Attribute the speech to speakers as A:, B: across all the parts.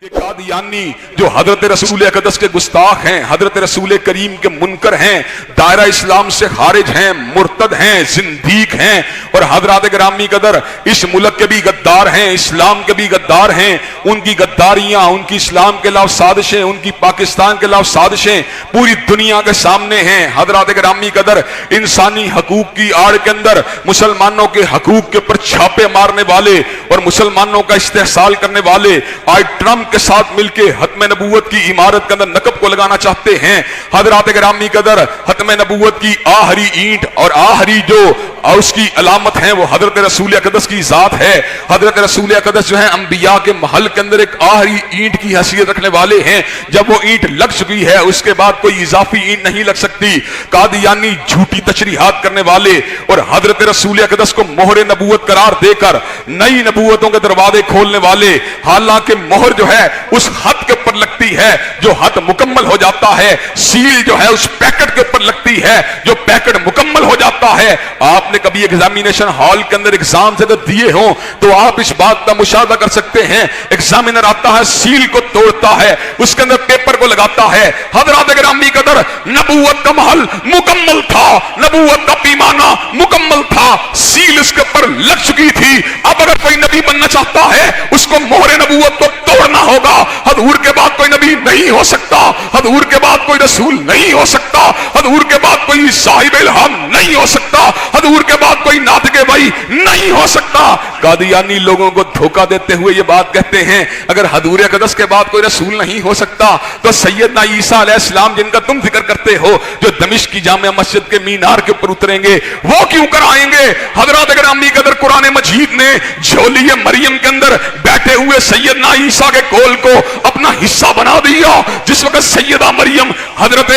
A: کہ قادیانی جو حضرت رسول اقدس کے گستاخ ہیں، حضرت رسول کریم کے منکر ہیں، دائرہ اسلام سے خارج ہیں، مرتد ہیں، زندیق ہیں، اور حضرات گرامی قدر اس ملک کے بھی غدار ہیں، اسلام کے بھی غدار ہیں. ان کی غداریاں، ان کی اسلام کے خلاف سازشیں، ان کی پاکستان کے خلاف سازشیں پوری دنیا کے سامنے ہیں. حضرات گرامی قدر انسانی حقوق کی آڑ کے اندر مسلمانوں کے حقوق کے اوپر چھاپے مارنے والے اور مسلمانوں کا استحصال کرنے والے آج ٹرمپ کے ساتھ مل کے ختم نبوت کی عمارت کے اندر نقب کو لگانا چاہتے ہیں. حضرات گرامی قدر ختم نبوت کی آخری اینٹ اور آخری جو اس کی علامت ہے وہ حضرت رسول اقدس کی ذات ہے. حضرت رسول اقدس جو ہے انبیاء کے محل کے اندر ایک آخری اینٹ کی حیثیت رکھنے والے ہیں. جب وہ اینٹ لگ چکی ہے اس کے بعد کوئی اضافی اینٹ نہیں لگ سکتی. قادیانی جھوٹی تشریحات کرنے والے اور حضرت رسول اقدس کو مہر نبوت قرار دے کر نئی نبوتوں کے دروازے کھولنے والے، حالانکہ مہر جو ہے اس خط کے اوپر لگتی ہے جو خط مکمل ہو جاتا ہے، سیل جو ہے اس پیکٹ کے اوپر لگتی ہے جو پیکٹ مکمل ہو جاتا ہے. آپ نے کبھی ایگزامینیشن ہال کے اندر ایگزام سے دیے ہوں تو آپ اس بات کا مشاہدہ کر سکتے ہیں. ایگزامینر آتا ہے، سیل کو توڑتا ہے، اس کے اندر پیپر کو لگاتا ہے. حضرات گرامی قدر نبوت کا محل مکمل تھا، نبوت کا پیمانہ مکمل تھا، سیل اس کے اوپر لگ چکی تھی. اب اگر کوئی نبی بننا چاہتا ہے اس کو مہر نبوت کو توڑنا ہوگا. حضور کے بعد کوئی نبی نہیں ہو سکتا، حضور کے بعد کوئی رسول نہیں ہو سکتا، حضور کے بعد کوئی صاحب الہام نہیں ہو سکتا، حضور کے بعد کوئی ناطق وحی نہیں ہو سکتا. قادیانی لوگوں کو دھوکہ دیتے ہوئے یہ بات کہتے ہیں اگر حضور اقدس کے بعد کوئی رسول نہیں ہو سکتا تو سیدنا عیسیٰ علیہ السلام جن کا تم ذکر کرتے ہو جو دمشق کی جامع مسجد کے مینار کے اوپر اتریں گے وہ کیوں کر آئیں گے؟ حضرات گرامی قدر قرآن مجید نے جھولی مریم کے اندر بیٹھے ہوئے سیدنا عیسیٰ کے کول کو اپنا حصہ بنا دیا. جس وقت سیدہ مریم حضرت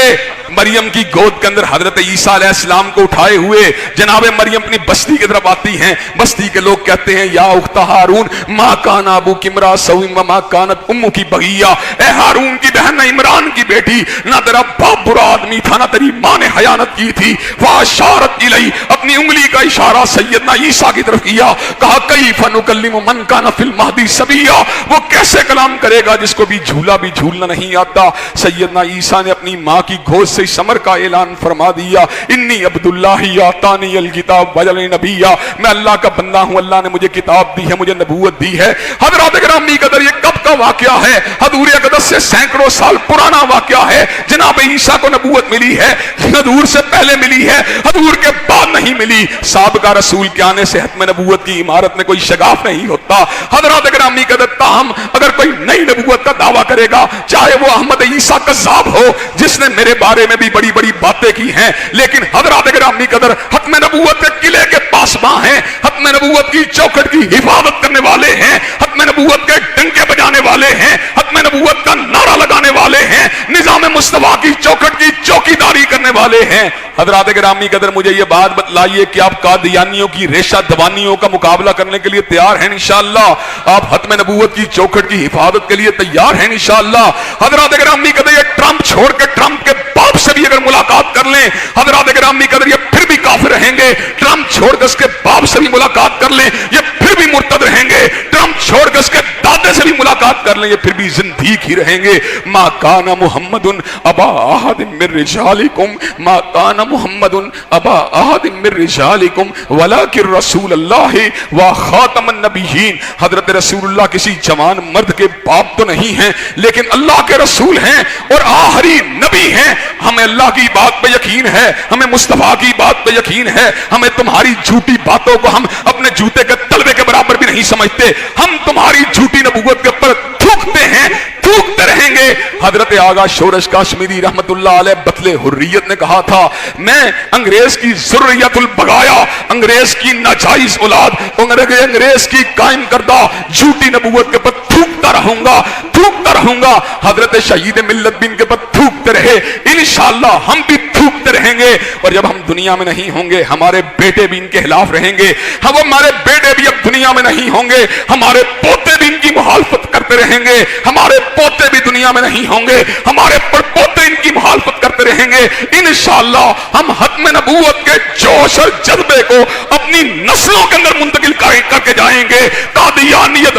A: مریم کی گود کے اندر حضرت عیسیٰ علیہ السلام کو اٹھائے ہوئے جناب مریم اپنی بستی کی طرف آتی ہیں. بستی کے لوگ کہتے ہیں یا اخت ہارون ما کان ابوکی امرأ سوء وما کانت امک بغیہ، اے ہارون کی بہن نہ عمران کی بیٹی، نہ تیرا باپ برا آدمی تھا نہ تیری ماں نے خیانت کی تھی. فاشارت الی، اپنی انگلی کا اشارہ سیدنا عیسیٰ کی طرف کیا، کہا کیف نکلم من کان فی المہدی صبیا، وہ کیسے کلام کرے گا جس کو بھی جھولنا نہیں آتا. سیدنا عیسیٰ نے اپنی ماں کی گود سے سمر کا اعلان فرما دیا، انی عبد اللہ آتانی الکتاب وجعلنی نبیا، میں اللہ کا بندہ ہوں، اللہ نے مجھے کتاب دی ہے، مجھے نبوت دی ہے. حضرات گرامی قدر یہ کب کا واقعہ ہے؟ حضور اقدس سے سینکڑوں سال پرانا واقعہ ہے. جناب عیسیٰ کو نبوت ملی ہے، حضور سے پہلے ملی ہے، حضور کے بعد نہیں ملی. سابقہ رسول کے آنے سے ختم نبوت کی عمارت میں کوئی شگاف نہیں ہوتا. حضرات گرامی قدر تاہم اگر کوئی نئی نبوت کا دعویٰ کرے گا، چاہے وہ احمد عیسیٰ کذاب ہو جس نے میرے بارے میں بھی بڑی بڑی باتیں کی ہیں، لیکن حضرات گرامی قدر ختم نبوت کے قلعے کے پاسباں ہیں، ختم نبوت کی چوکھٹ کی حفاظت کرنے والے ہیں، ختم نبوت کے ڈنکے بجانے والے ہیں، ختم نبوت کا نعرہ لگانے والے ہیں، نظام مصطفیٰ کی چوکھٹ کی چوکیداری کرنے والے ہیں. حضرات گرامی قدر مجھے یہ بات بتلائیے کہ آپ قادیانیوں کی ریشہ دوانیوں کا مقابلہ کرنے کے لیے تیار ہیں انشاءاللہ؟ آپ ختم نبوت کی چوکھٹ کی حفاظت کے لیے تیار ہیں انشاءاللہ؟ حضرات گرامی قدر یہ ٹرمپ چھوڑ کے ٹرمپ کے باپ سے بھی اگر ملاقات کر لیں، حضرات گرامی قدر یہ پھر بھی کافر رہیں گے. ٹرمپ چھوڑ کے اس کے باپ سے بھی ملاقات کر لیں یہ پھر بھی مرتد رہیں گے. ٹرمپ چھوڑ کے اس کے دادے سے بھی ملاقات کر لیں یہ پھر بھی زندیق ہی رہیں گے. ما کان محمد ابا احد من رجالکم، ما کان محمد ابا احد من رجالکم ولکن رسول اللہ و خاتم النبیین. حضرت رسول اللہ کسی جوان مرد کے باپ تو نہیں ہیں لیکن اللہ کے رسول ہیں اور آخری نبی ہیں. ہمیں اللہ کی بات پہ یقین ہے، ہمیں مصطفیٰ کی بات پہ یقین ہے. ہمیں تمہاری جھوٹی باتوں کو ہم اپنے جوتے کے تلوے کے برابر بھی نہیں سمجھتے. ہم تمہاری جھوٹی نبوت کے اوپر تھوکتے ہیں، تھوکتے رہیں گے. حضرت آغا شورش کاشمیری رحمت اللہ علیہ بطل حریت نے کہا تھا میں انگریز کی ذریت البغایا، انگریز کی ناجائز اولاد، انگریز کی قائم کردہ جھوٹی نبوت کے اوپر تھوکتا رہوں گا، تھوکتا رہوں گا. حضرت شہید ملت بھی ان کے اوپر تھوکتے رہے، انشاءاللہ ہم بھی تھوکتے رہیں گے. اور جب ہم دنیا میں نہیں ہوں گے ہمارے بیٹے بھی ان کے خلاف رہیں گے. ہمارے بیٹے بھی اب دنیا میں نہیں ہوں گے، ہمارے پوتے بھی ان کی مخالفت کرتے رہیں گے. ہمارے پوتے بھی دنیا میں نہیں ہوں گے، ہمارے پڑپوتے ان کی مخالفت کرتے رہیں گے. انشاءاللہ ہم ختم نبوت کے جوش اور جذبے کو اپنی نسلوں کے اندر منتقل کر کے جائیں گے. قادیانیت